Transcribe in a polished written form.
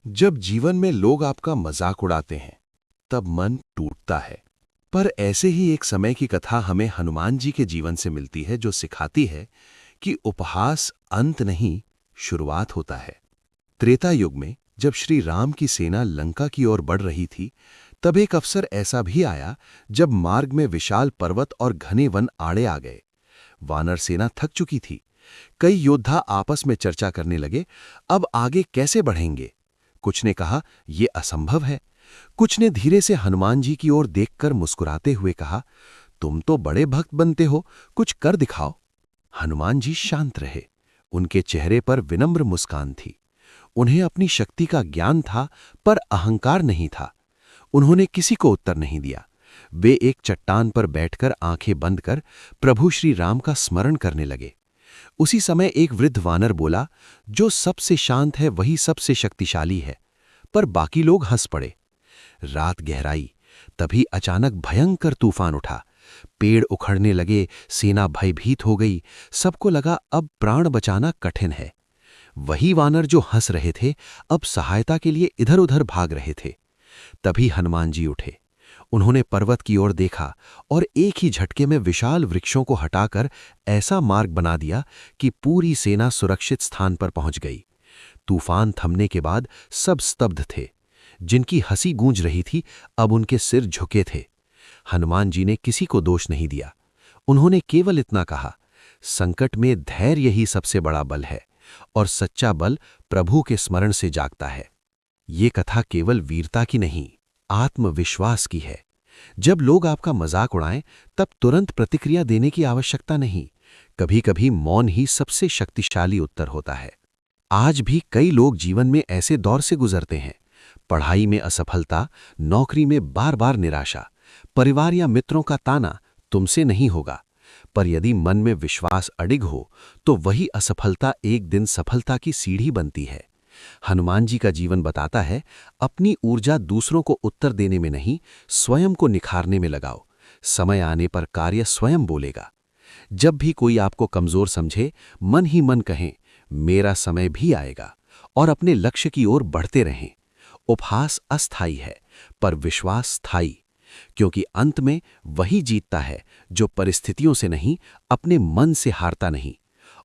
जब जीवन में लोग आपका मजाक उड़ाते हैं, तब मन टूटता है। पर ऐसे ही एक समय की कथा हमें हनुमान जी के जीवन से मिलती है, जो सिखाती है कि उपहास अंत नहीं, शुरुआत होता है। त्रेता युग में जब श्री राम की सेना लंका की ओर बढ़ रही थी, तब एक अवसर ऐसा भी आया जब मार्ग में विशाल पर्वत और घने वन आड़े आ गए। वानर सेना थक चुकी थी। कई योद्धा आपस में चर्चा करने लगे, अब आगे कैसे बढ़ेंगे। कुछ ने कहा, यह असंभव है। कुछ ने धीरे से हनुमान जी की ओर देखकर मुस्कुराते हुए कहा, तुम तो बड़े भक्त बनते हो, कुछ कर दिखाओ। हनुमान जी शांत रहे। उनके चेहरे पर विनम्र मुस्कान थी। उन्हें अपनी शक्ति का ज्ञान था, पर अहंकार नहीं था। उन्होंने किसी को उत्तर नहीं दिया। वे एक चट्टान पर बैठकर आंखें बंद कर प्रभु श्री राम का स्मरण करने लगे। उसी समय एक वृद्ध वानर बोला, जो सबसे शांत है वही सबसे शक्तिशाली है। पर बाकी लोग हंस पड़े। रात गहराई। तभी अचानक भयंकर तूफान उठा। पेड़ उखड़ने लगे, सेना भयभीत हो गई। सबको लगा अब प्राण बचाना कठिन है। वही वानर जो हंस रहे थे, अब सहायता के लिए इधर उधर भाग रहे थे। तभी हनुमान जी उठे। उन्होंने पर्वत की ओर देखा और एक ही झटके में विशाल वृक्षों को हटाकर ऐसा मार्ग बना दिया कि पूरी सेना सुरक्षित स्थान पर पहुंच गई। तूफान थमने के बाद सब स्तब्ध थे। जिनकी हंसी गूंज रही थी, अब उनके सिर झुके थे। हनुमान जी ने किसी को दोष नहीं दिया। उन्होंने केवल इतना कहा, संकट में धैर्य ही सबसे बड़ा बल है, और सच्चा बल प्रभु के स्मरण से जागता है। ये कथा केवल वीरता की नहीं, आत्मविश्वास की है। जब लोग आपका मजाक उड़ाएं, तब तुरंत प्रतिक्रिया देने की आवश्यकता नहीं। कभी कभी मौन ही सबसे शक्तिशाली उत्तर होता है। आज भी कई लोग जीवन में ऐसे दौर से गुजरते हैं। पढ़ाई में असफलता, नौकरी में बार बार निराशा, परिवार या मित्रों का ताना, तुमसे नहीं होगा। पर यदि मन में विश्वास अडिग हो, तो वही असफलता एक दिन सफलता की सीढ़ी बनती है। हनुमान जी का जीवन बताता है, अपनी ऊर्जा दूसरों को उत्तर देने में नहीं, स्वयं को निखारने में लगाओ। समय आने पर कार्य स्वयं बोलेगा। जब भी कोई आपको कमजोर समझे, मन ही मन कहें, मेरा समय भी आएगा, और अपने लक्ष्य की ओर बढ़ते रहें। उपहास अस्थायी है, पर विश्वास स्थायी। क्योंकि अंत में वही जीतता है जो परिस्थितियों से नहीं, अपने मन से हारता नहीं।